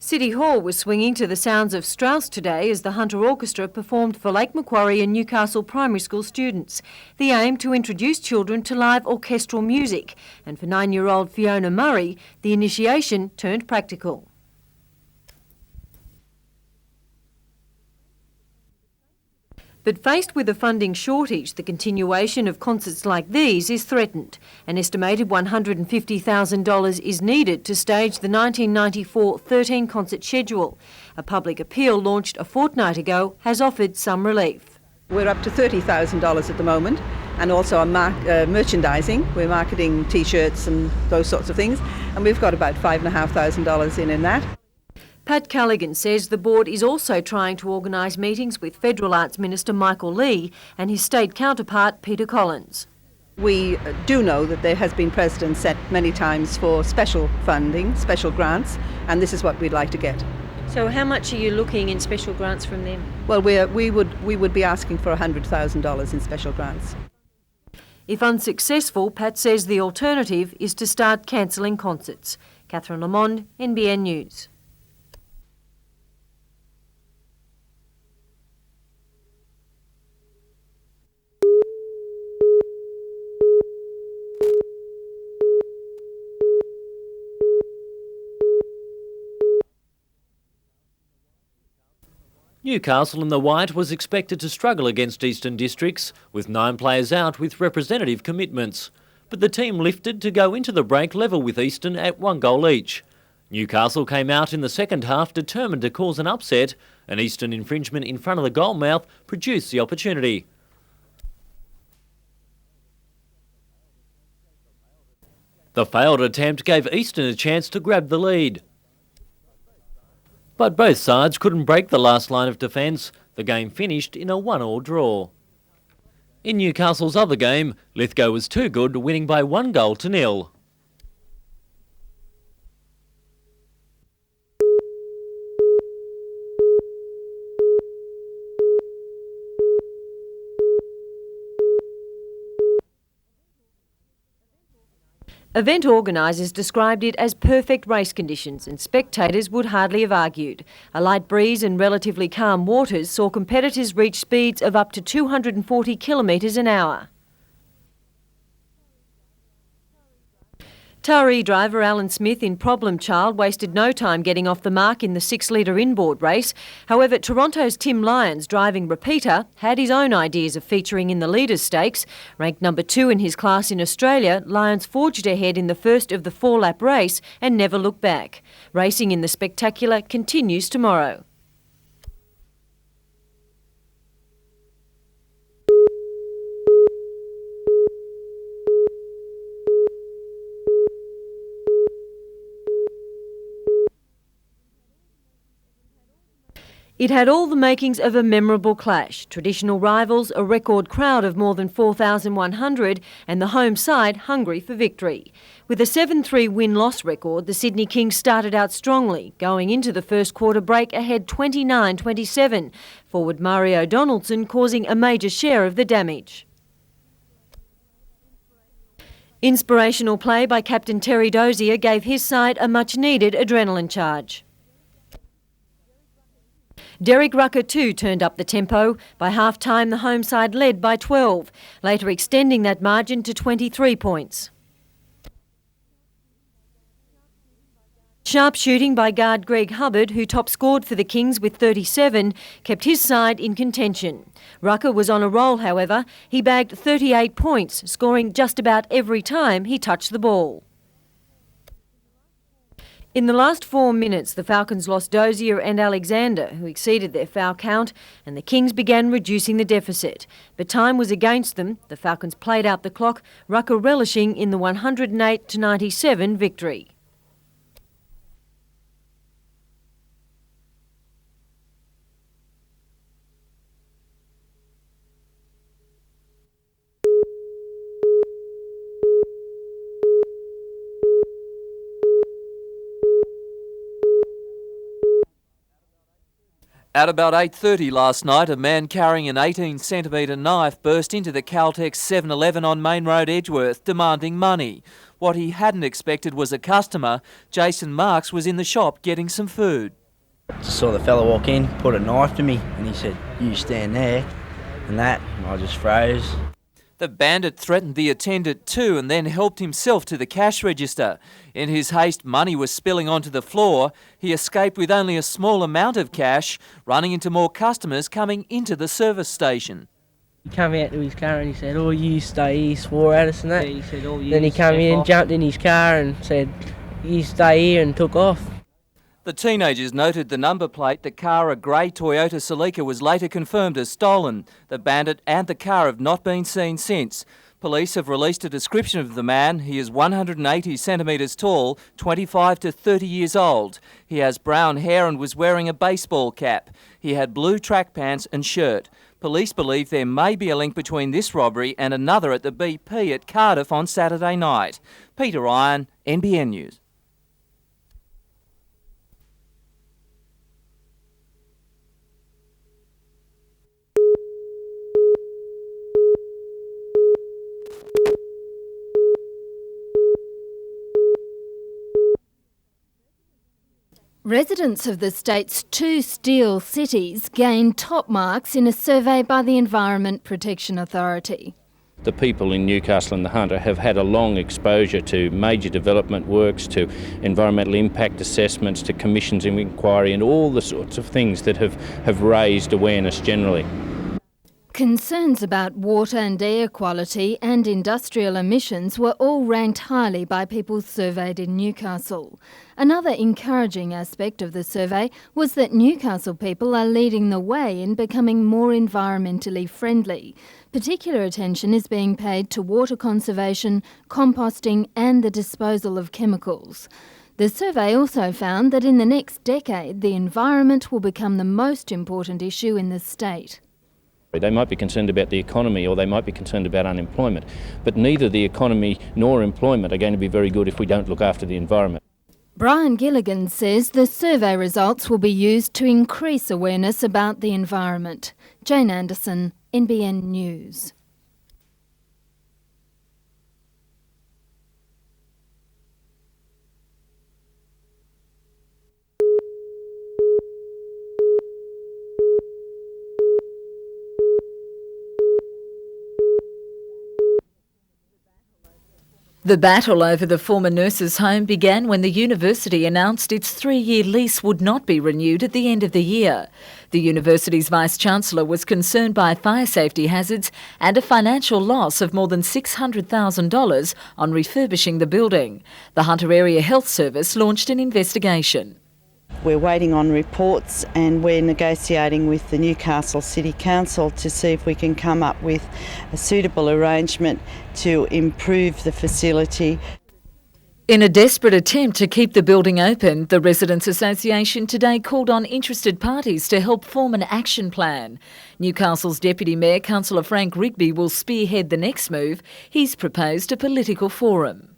City Hall was swinging to the sounds of Strauss today as the Hunter Orchestra performed for Lake Macquarie and Newcastle primary school students. The aim to introduce children to live orchestral music, and for 9-year-old Fiona Murray, the initiation turned practical. But faced with a funding shortage, the continuation of concerts like these is threatened. An estimated $150,000 is needed to stage the 1994 13-concert schedule. A public appeal launched a fortnight ago has offered some relief. We're up to $30,000 at the moment, and also on merchandising. We're marketing T-shirts and those sorts of things, and we've got about $5,500 in that. Pat Callaghan says the board is also trying to organise meetings with Federal Arts Minister Michael Lee and his state counterpart Peter Collins. We do know that there has been precedent set many times for special funding, special grants, and this is what we'd like to get. So how much are you looking in special grants from them? Well, we would be asking for $100,000 in special grants. If unsuccessful, Pat says the alternative is to start cancelling concerts. Catherine Lamond, NBN News. Newcastle in the white was expected to struggle against Eastern Districts, with 9 players out with representative commitments. But the team lifted to go into the break level with Eastern at 1 goal each. Newcastle came out in the second half determined to cause an upset. An Eastern infringement in front of the goalmouth produced the opportunity. The failed attempt gave Eastern a chance to grab the lead. But both sides couldn't break the last line of defence. The game finished in a 1-1 draw. In Newcastle's other game, Lithgow was too good, winning by 1-0. Event organisers described it as perfect race conditions, and spectators would hardly have argued. A light breeze and relatively calm waters saw competitors reach speeds of up to 240 kilometres an hour. Taree driver Alan Smith in Problem Child wasted no time getting off the mark in the 6-litre inboard race. However, Toronto's Tim Lyons, driving repeater, had his own ideas of featuring in the Leaders' Stakes. Ranked number 2 in his class in Australia, Lyons forged ahead in the first of the 4-lap race and never looked back. Racing in the Spectacular continues tomorrow. It had all the makings of a memorable clash. Traditional rivals, a record crowd of more than 4,100 and the home side hungry for victory. With a 7-3 win-loss record, the Sydney Kings started out strongly, going into the first quarter break ahead 29-27, forward Mario Donaldson causing a major share of the damage. Inspirational play by captain Terry Dozier gave his side a much-needed adrenaline charge. Derek Rucker too turned up the tempo. By half-time, the home side led by 12, later extending that margin to 23 points. Sharp shooting by guard Greg Hubbard, who top-scored for the Kings with 37, kept his side in contention. Rucker was on a roll, however. He bagged 38 points, scoring just about every time he touched the ball. In the last 4 minutes, the Falcons lost Dozier and Alexander, who exceeded their foul count, and the Kings began reducing the deficit. But time was against them. The Falcons played out the clock, Rucker relishing in the 108-97 victory. At about 8:30 last night, a man carrying an 18cm knife burst into the Caltex 7-Eleven on Main Road, Edgeworth, demanding money. What he hadn't expected was a customer. Jason Marks was in the shop getting some food. Just saw the fella walk in, put a knife to me, and he said, "You stand there," and I just froze. The bandit threatened the attendant too and then helped himself to the cash register. In his haste, money was spilling onto the floor. He escaped with only a small amount of cash, running into more customers coming into the service station. He came out to his car and he said, "Oh, you stay here," swore at us and that. Yeah, he said, "Oh, you then he came in, jumped in his car and said, "You stay here," and took off. The teenagers noted the number plate. The car, a grey Toyota Celica, was later confirmed as stolen. The bandit and the car have not been seen since. Police have released a description of the man. He is 180 centimetres tall, 25 to 30 years old. He has brown hair and was wearing a baseball cap. He had blue track pants and shirt. Police believe there may be a link between this robbery and another at the BP at Cardiff on Saturday night. Peter Ryan, NBN News. Residents of the state's two steel cities gained top marks in a survey by the Environment Protection Authority. The people in Newcastle and the Hunter have had a long exposure to major development works, to environmental impact assessments, to commissions of inquiry and all the sorts of things that have raised awareness generally. Concerns about water and air quality and industrial emissions were all ranked highly by people surveyed in Newcastle. Another encouraging aspect of the survey was that Newcastle people are leading the way in becoming more environmentally friendly. Particular attention is being paid to water conservation, composting and the disposal of chemicals. The survey also found that in the next decade, the environment will become the most important issue in the state. They might be concerned about the economy or they might be concerned about unemployment, but neither the economy nor employment are going to be very good if we don't look after the environment. Brian Gilligan says the survey results will be used to increase awareness about the environment. Jane Anderson, NBN News. The battle over the former nurses' home began when the university announced its 3-year lease would not be renewed at the end of the year. The university's Vice-Chancellor was concerned by fire safety hazards and a financial loss of more than $600,000 on refurbishing the building. The Hunter Area Health Service launched an investigation. We're waiting on reports and we're negotiating with the Newcastle City Council to see if we can come up with a suitable arrangement to improve the facility. In a desperate attempt to keep the building open, the Residents Association today called on interested parties to help form an action plan. Newcastle's Deputy Mayor, Councillor Frank Rigby, will spearhead the next move. He's proposed a political forum.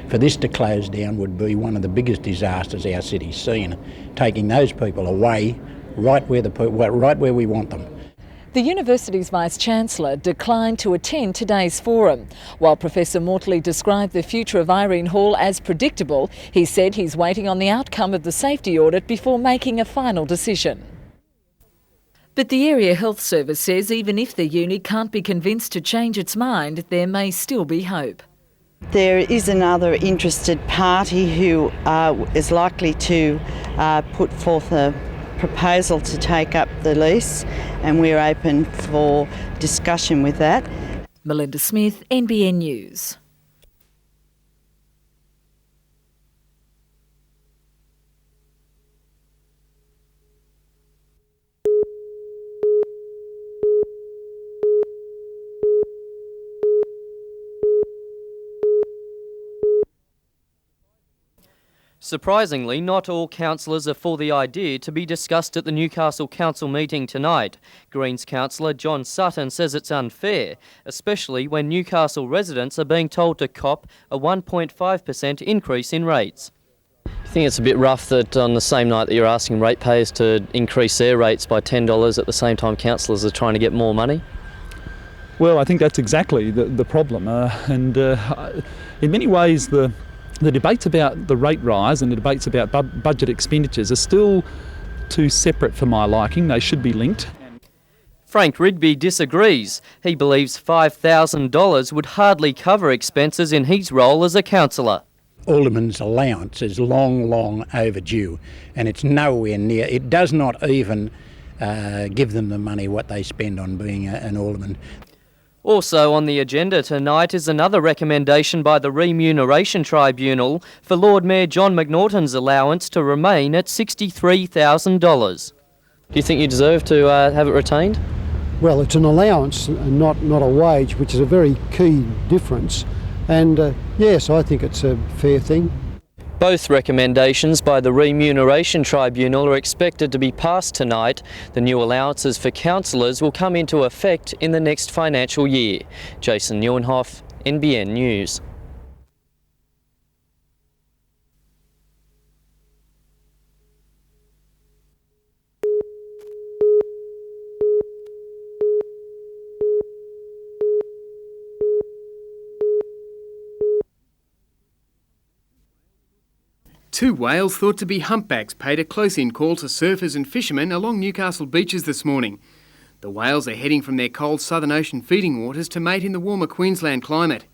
For this to close down would be one of the biggest disasters our city's seen, taking those people away right where we want them. The university's Vice-Chancellor declined to attend today's forum. While Professor Mortley described the future of Irene Hall as predictable, he said he's waiting on the outcome of the safety audit before making a final decision. But the Area Health Service says even if the uni can't be convinced to change its mind, there may still be hope. There is another interested party who is likely to put forth a proposal to take up the lease, and we're open for discussion with that. Melinda Smith, NBN News. Surprisingly, not all councillors are for the idea to be discussed at the Newcastle Council meeting tonight. Greens councillor John Sutton says it's unfair, especially when Newcastle residents are being told to cop a 1.5% increase in rates. think it's a bit rough that on the same night that you're asking ratepayers to increase their rates by $10, at the same time councillors are trying to get more money? Well, I think that's exactly the problem. In many ways, the debates about the rate rise and the debates about budget expenditures are still too separate for my liking. They should be linked. Frank Rigby disagrees. He believes $5,000 would hardly cover expenses in his role as a councillor. Alderman's allowance is long overdue, and it's nowhere near. It does not even give them the money what they spend on being an alderman. Also on the agenda tonight is another recommendation by the Remuneration Tribunal for Lord Mayor John McNaughton's allowance to remain at $63,000. Do you think you deserve to have it retained? Well, it's an allowance, not a wage, which is a very key difference. And yes, I think it's a fair thing. Both recommendations by the Remuneration Tribunal are expected to be passed tonight. The new allowances for councillors will come into effect in the next financial year. Jason Neuenhoff, NBN News. Two whales thought to be humpbacks paid a close-in call to surfers and fishermen along Newcastle beaches this morning. The whales are heading from their cold Southern Ocean feeding waters to mate in the warmer Queensland climate.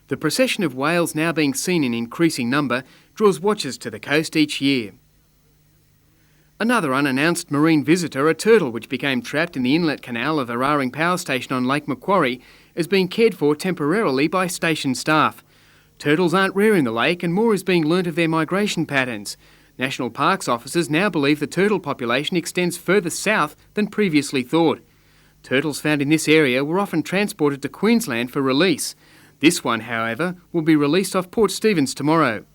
The procession of whales now being seen in increasing number draws watchers to the coast each year. Another unannounced marine visitor, a turtle which became trapped in the inlet canal of Araring Power Station on Lake Macquarie, is being cared for temporarily by station staff. Turtles aren't rare in the lake and more is being learnt of their migration patterns. National Parks officers now believe the turtle population extends further south than previously thought. Turtles found in this area were often transported to Queensland for release. This one, however, will be released off Port Stephens tomorrow.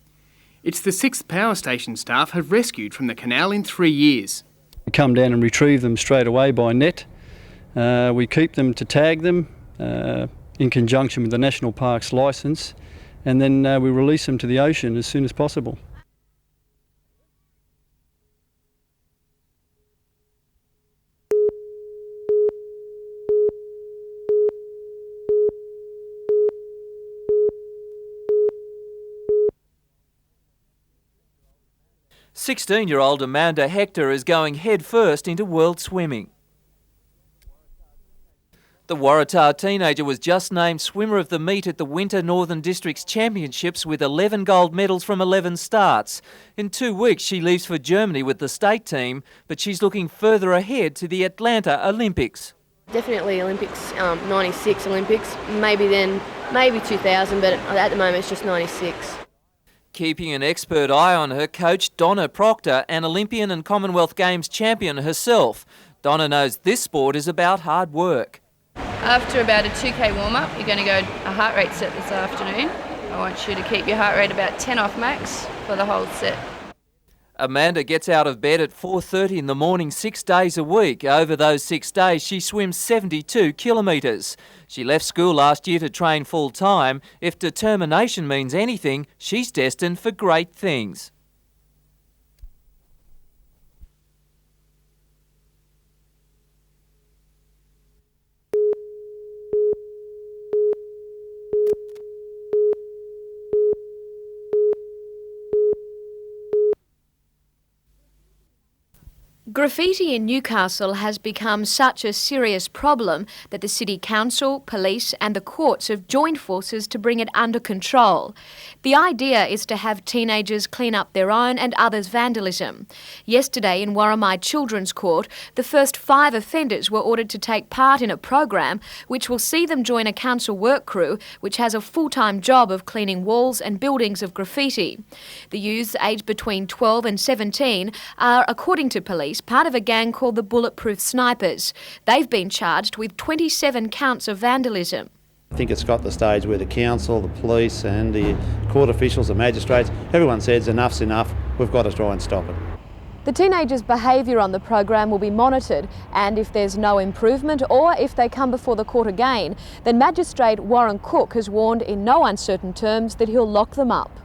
It's the 6th power station staff have rescued from the canal in 3 years. We come down and retrieve them straight away by net. We keep them to tag them in conjunction with the National Parks licence, and then we release them to the ocean as soon as possible. "16-year-old Amanda Hector is going headfirst into world swimming." The Waratah teenager was just named swimmer of the meet at the Winter Northern Districts Championships with 11 gold medals from 11 starts. In 2 weeks she leaves for Germany with the state team, but she's looking further ahead to the Atlanta Olympics. Definitely Olympics, 96 Olympics, maybe 2000, but at the moment it's just 96. Keeping an expert eye on her, coach Donna Proctor, an Olympian and Commonwealth Games champion herself. Donna knows this sport is about hard work. After about a 2K warm-up, you're going to go a heart rate set this afternoon. I want you to keep your heart rate about 10 off max for the whole set. Amanda gets out of bed at 4:30 in the morning 6 days a week. Over those 6 days, she swims 72 kilometres. She left school last year to train full-time. If determination means anything, she's destined for great things. Graffiti in Newcastle has become such a serious problem that the City Council, police and the courts have joined forces to bring it under control. The idea is to have teenagers clean up their own and others' vandalism. Yesterday in Warramai Children's Court, the first 5 offenders were ordered to take part in a program which will see them join a council work crew which has a full-time job of cleaning walls and buildings of graffiti. The youths aged between 12 and 17 are, according to police, part of a gang called the Bulletproof Snipers. They've been charged with 27 counts of vandalism. I think it's got to the stage where the council, the police and the court officials, the magistrates, everyone says enough's enough, we've got to try and stop it. The teenagers' behaviour on the program will be monitored, and if there's no improvement or if they come before the court again, then Magistrate Warren Cook has warned in no uncertain terms that he'll lock them up.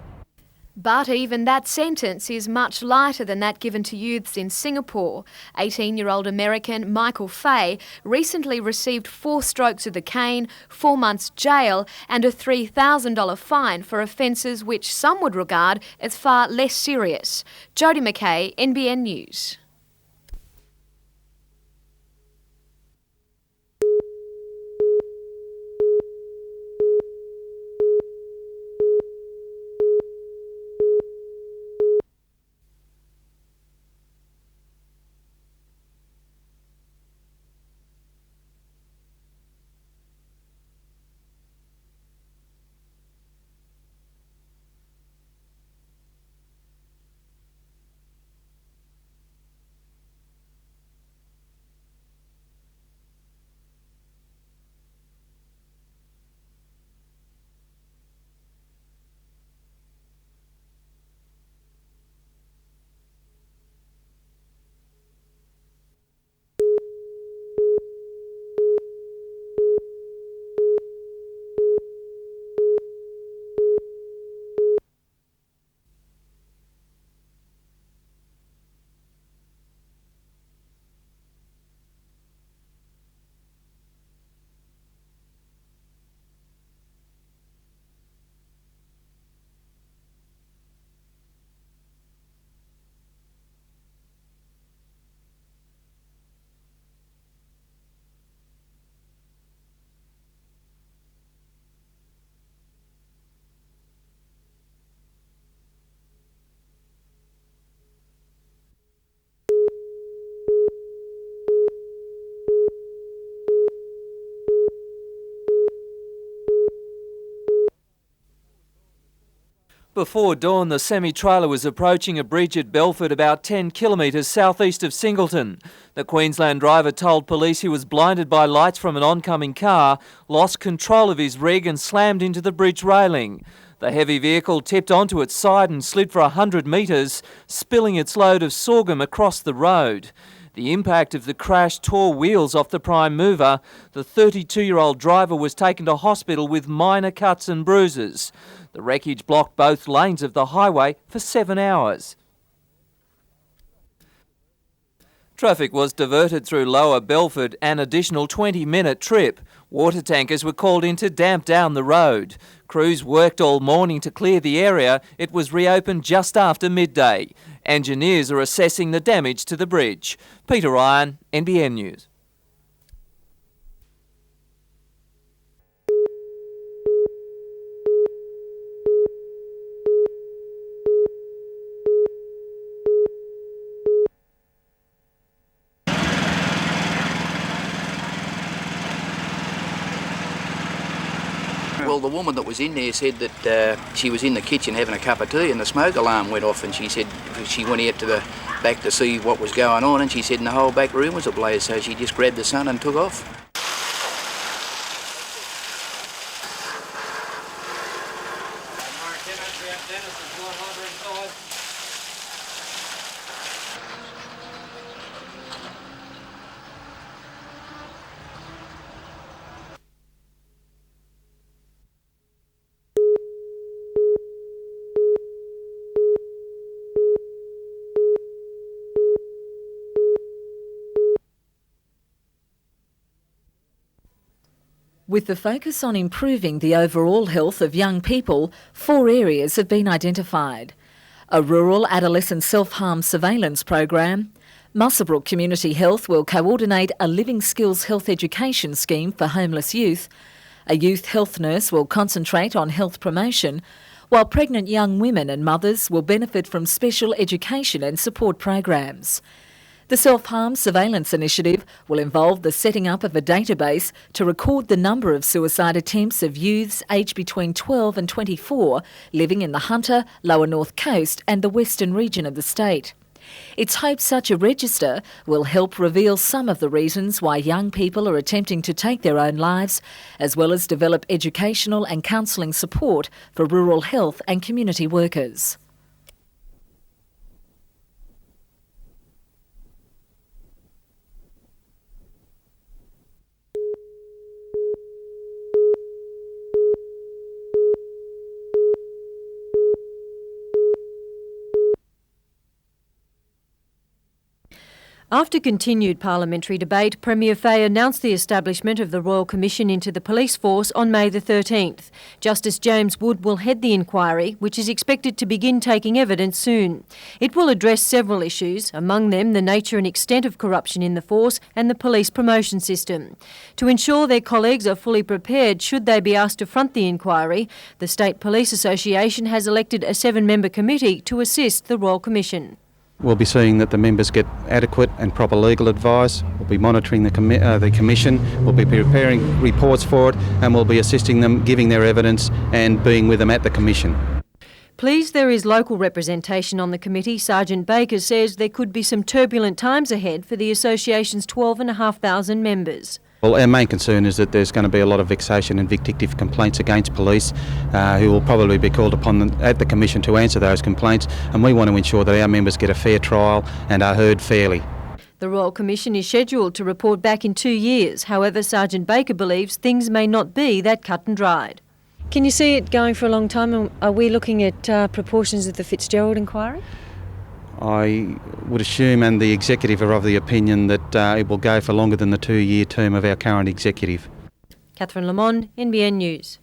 But even that sentence is much lighter than that given to youths in Singapore. 18-year-old American Michael Fay recently received 4 strokes of the cane, 4 months jail and a $3,000 fine for offences which some would regard as far less serious. Jodie McKay, NBN News. Before dawn, the semi-trailer was approaching a bridge at Belford about 10 kilometres southeast of Singleton. The Queensland driver told police he was blinded by lights from an oncoming car, lost control of his rig and slammed into the bridge railing. The heavy vehicle tipped onto its side and slid for 100 metres, spilling its load of sorghum across the road. The impact of the crash tore wheels off the prime mover. The 32-year-old driver was taken to hospital with minor cuts and bruises. The wreckage blocked both lanes of the highway for 7 hours. Traffic was diverted through Lower Belford, an additional 20-minute trip. Water tankers were called in to damp down the road. Crews worked all morning to clear the area. It was reopened just after midday. Engineers are assessing the damage to the bridge. Peter Ryan, NBN News. Well, the woman that was in there said that she was in the kitchen having a cup of tea and the smoke alarm went off, and she said she went out to the back to see what was going on, and she said the whole back room was ablaze, so she just grabbed the son and took off. With the focus on improving the overall health of young people, 4 areas have been identified. A rural adolescent self-harm surveillance program. Muswellbrook Community Health will coordinate a living skills health education scheme for homeless youth. A youth health nurse will concentrate on health promotion, while pregnant young women and mothers will benefit from special education and support programs. The Self-Harm Surveillance Initiative will involve the setting up of a database to record the number of suicide attempts of youths aged between 12 and 24 living in the Hunter, Lower North Coast and the western region of the state. It's hoped such a register will help reveal some of the reasons why young people are attempting to take their own lives, as well as develop educational and counselling support for rural health and community workers. After continued parliamentary debate, Premier Fay announced the establishment of the Royal Commission into the police force on May the 13th. Justice James Wood will head the inquiry, which is expected to begin taking evidence soon. It will address several issues, among them the nature and extent of corruption in the force and the police promotion system. To ensure their colleagues are fully prepared should they be asked to front the inquiry, the State Police Association has elected a 7-member committee to assist the Royal Commission. We'll be seeing that the members get adequate and proper legal advice. We'll be monitoring the Commission. We'll be preparing reports for it, and we'll be assisting them, giving their evidence and being with them at the Commission. Pleased there is local representation on the committee, Sergeant Baker says there could be some turbulent times ahead for the association's 12,500 members. Well, our main concern is that there's going to be a lot of vexation and vindictive complaints against police who will probably be called upon at the Commission to answer those complaints, and we want to ensure that our members get a fair trial and are heard fairly. The Royal Commission is scheduled to report back in 2 years. However, Sergeant Baker believes things may not be that cut and dried. Can you see it going for a long time? Are we looking at proportions of the Fitzgerald inquiry? I would assume, and the executive are of the opinion, that it will go for longer than the 2-year term of our current executive. Catherine Lamond, NBN News.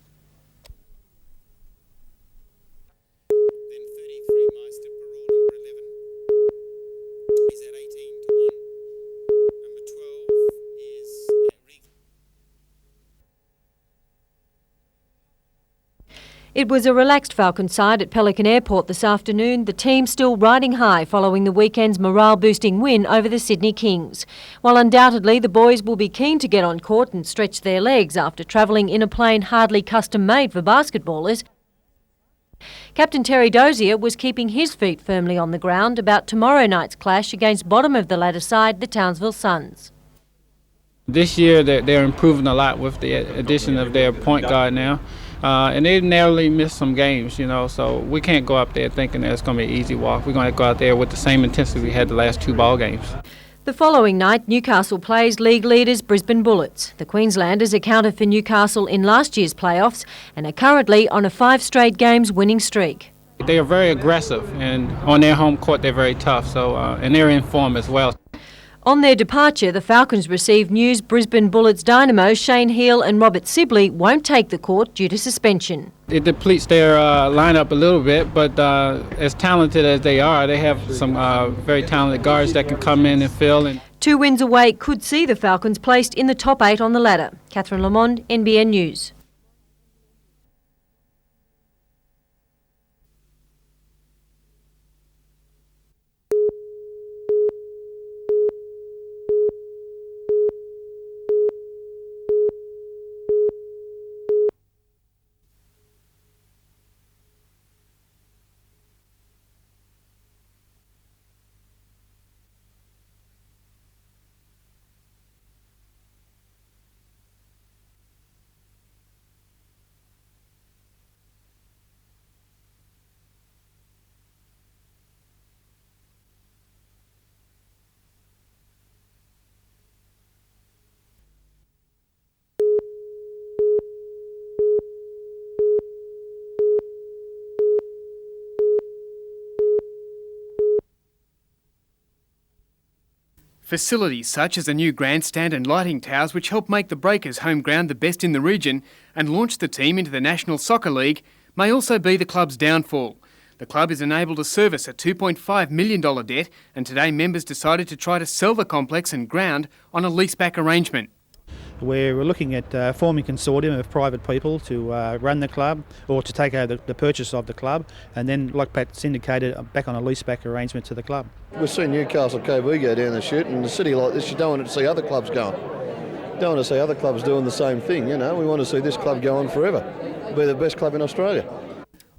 It was a relaxed Falcon side at Pelican Airport this afternoon, the team still riding high following the weekend's morale-boosting win over the Sydney Kings. While undoubtedly the boys will be keen to get on court and stretch their legs after travelling in a plane hardly custom-made for basketballers, Captain Terry Dozier was keeping his feet firmly on the ground about tomorrow night's clash against bottom of the ladder side, the Townsville Suns. This year they're improving a lot with the addition of their point guard now. And they narrowly missed some games, so we can't go up there thinking that it's going to be an easy walk. We're going to go out there with the same intensity we had the last 2 ball games. The following night, Newcastle plays league leaders Brisbane Bullets. The Queenslanders accounted for Newcastle in last year's playoffs and are currently on a 5 straight games winning streak. They are very aggressive, and on their home court they're very tough, and they're in form as well. On their departure, the Falcons received news Brisbane Bullets dynamos Shane Heal and Robert Sibley won't take the court due to suspension. It depletes their lineup a little bit, but as talented as they are, they have some very talented guards that can come in and fill. 2 wins away could see the Falcons placed in the top 8 on the ladder. Catherine Lamond, NBN News. Facilities such as a new grandstand and lighting towers which help make the Breakers' home ground the best in the region and launch the team into the National Soccer League may also be the club's downfall. The club is unable to service a $2.5 million debt, and today members decided to try to sell the complex and ground on a leaseback arrangement. We're looking at forming a consortium of private people to run the club or to take over the purchase of the club, and then, like Pat's indicated, back on a leaseback arrangement to the club. We've seen Newcastle KB go down the chute, and in a city like this you don't want to see other clubs going. You don't want to see other clubs doing the same thing, we want to see this club go on forever. Be the best club in Australia.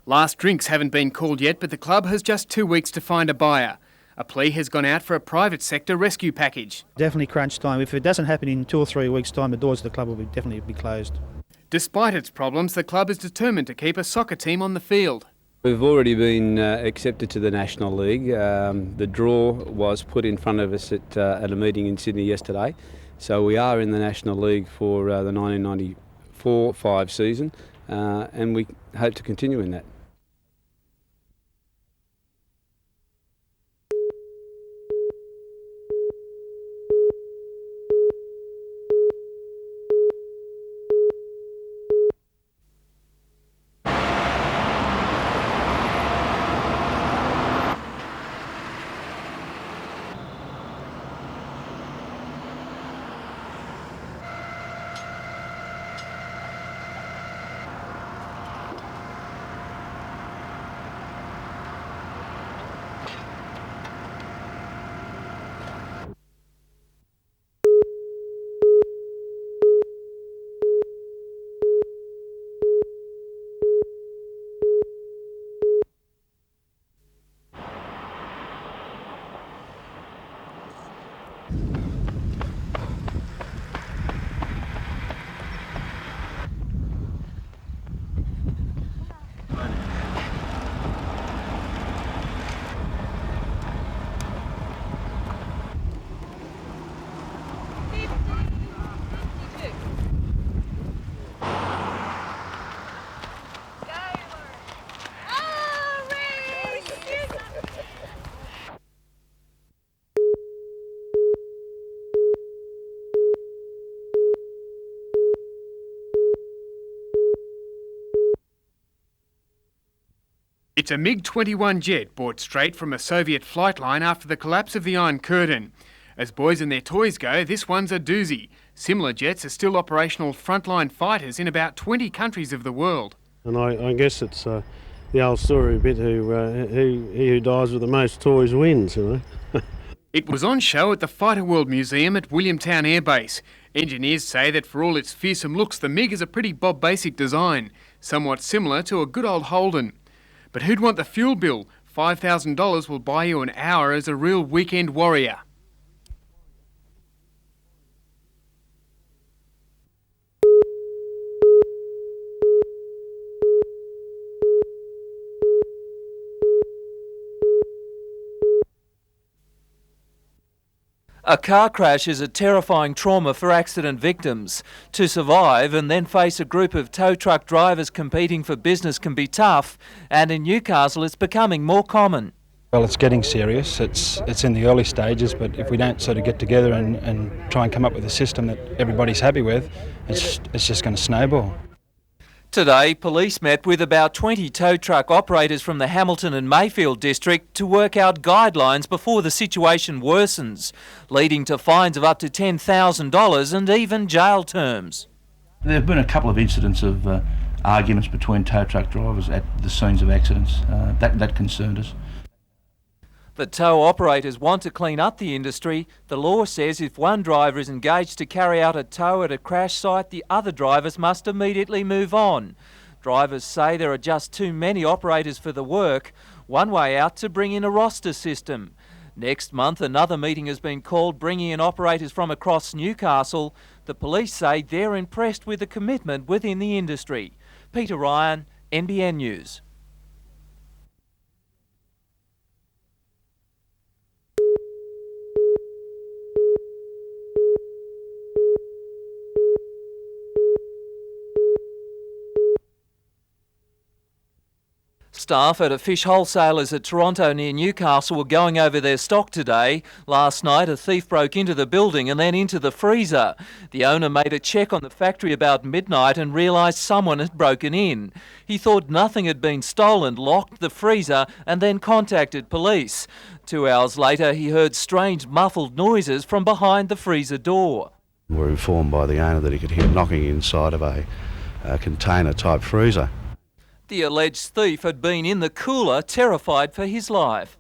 Last drinks haven't been called yet, but the club has just 2 weeks to find a buyer. A plea has gone out for a private sector rescue package. Definitely crunch time. If it doesn't happen in 2 or 3 weeks' time, the doors of the club will definitely be closed. Despite its problems, the club is determined to keep a soccer team on the field. We've already been accepted to the National League. The draw was put in front of us at a meeting in Sydney yesterday. So we are in the National League for the 1994-5 season, and we hope to continue in that. It's a MiG-21 jet bought straight from a Soviet flight line after the collapse of the Iron Curtain. As boys and their toys go, this one's a doozy. Similar jets are still operational frontline fighters in about 20 countries of the world. And I guess it's the old story a bit, he who dies with the most toys wins, you know. It was on show at the Fighter World Museum at Williamtown Air Base. Engineers say that for all its fearsome looks, the MiG is a pretty Bob Basic design, somewhat similar to a good old Holden. But who'd want the fuel bill? $5,000 will buy you an hour as a real weekend warrior. A car crash is a terrifying trauma for accident victims. To survive and then face a group of tow truck drivers competing for business can be tough, and in Newcastle it's becoming more common. Well, it's getting serious. It's in the early stages, but if we don't sort of get together and try and come up with a system that everybody's happy with, it's just going to snowball. Today, police met with about 20 tow truck operators from the Hamilton and Mayfield district to work out guidelines before the situation worsens, leading to fines of up to $10,000 and even jail terms. There have been a couple of incidents of arguments between tow truck drivers at the scenes of accidents. That concerned us. The tow operators want to clean up the industry. The law says if one driver is engaged to carry out a tow at a crash site, the other drivers must immediately move on. Drivers say there are just too many operators for the work. One way out to bring in a roster system. Next month, another meeting has been called bringing in operators from across Newcastle. The police say they're impressed with the commitment within the industry. Peter Ryan, NBN News. Staff at a fish wholesalers at Toronto near Newcastle were going over their stock today. Last night a thief broke into the building and then into the freezer. The owner made a check on the factory about midnight and realised someone had broken in. He thought nothing had been stolen, locked the freezer and then contacted police. 2 hours later he heard strange muffled noises from behind the freezer door. We were informed by the owner that he could hear knocking inside of a container type freezer. The alleged thief had been in the cooler, terrified for his life.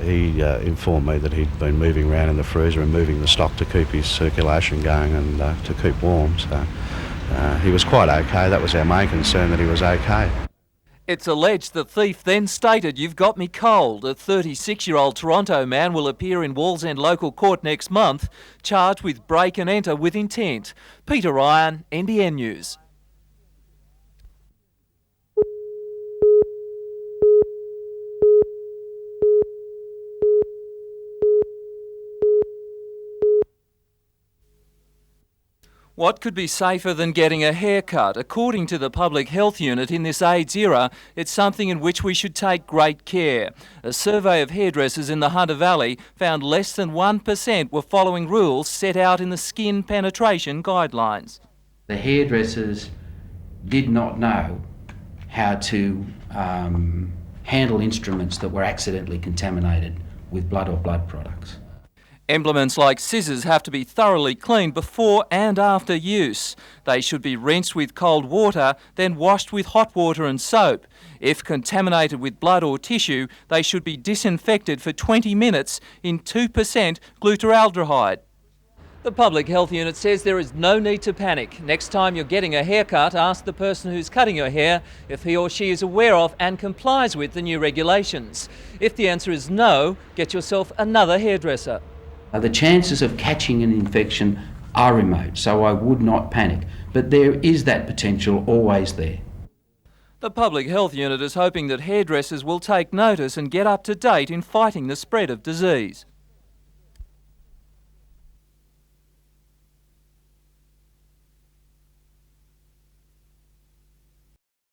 He informed me that he'd been moving around in the freezer and moving the stock to keep his circulation going and to keep warm. So he was quite okay. That was our main concern, that he was okay. It's alleged the thief then stated, "You've got me cold." A 36-year-old Toronto man will appear in Wallsend Local Court next month, charged with break and enter with intent. Peter Ryan, NBN News. What could be safer than getting a haircut? According to the Public Health Unit, in this AIDS era, it's something in which we should take great care. A survey of hairdressers in the Hunter Valley found less than 1% were following rules set out in the skin penetration guidelines. The hairdressers did not know how to handle instruments that were accidentally contaminated with blood or blood products. Implements like scissors have to be thoroughly cleaned before and after use. They should be rinsed with cold water, then washed with hot water and soap. If contaminated with blood or tissue, they should be disinfected for 20 minutes in 2% glutaraldehyde. The Public Health Unit says there is no need to panic. Next time you're getting a haircut, ask the person who's cutting your hair if he or she is aware of and complies with the new regulations. If the answer is no, get yourself another hairdresser. The chances of catching an infection are remote, so I would not panic. But there is that potential always there. The Public Health Unit is hoping that hairdressers will take notice and get up to date in fighting the spread of disease.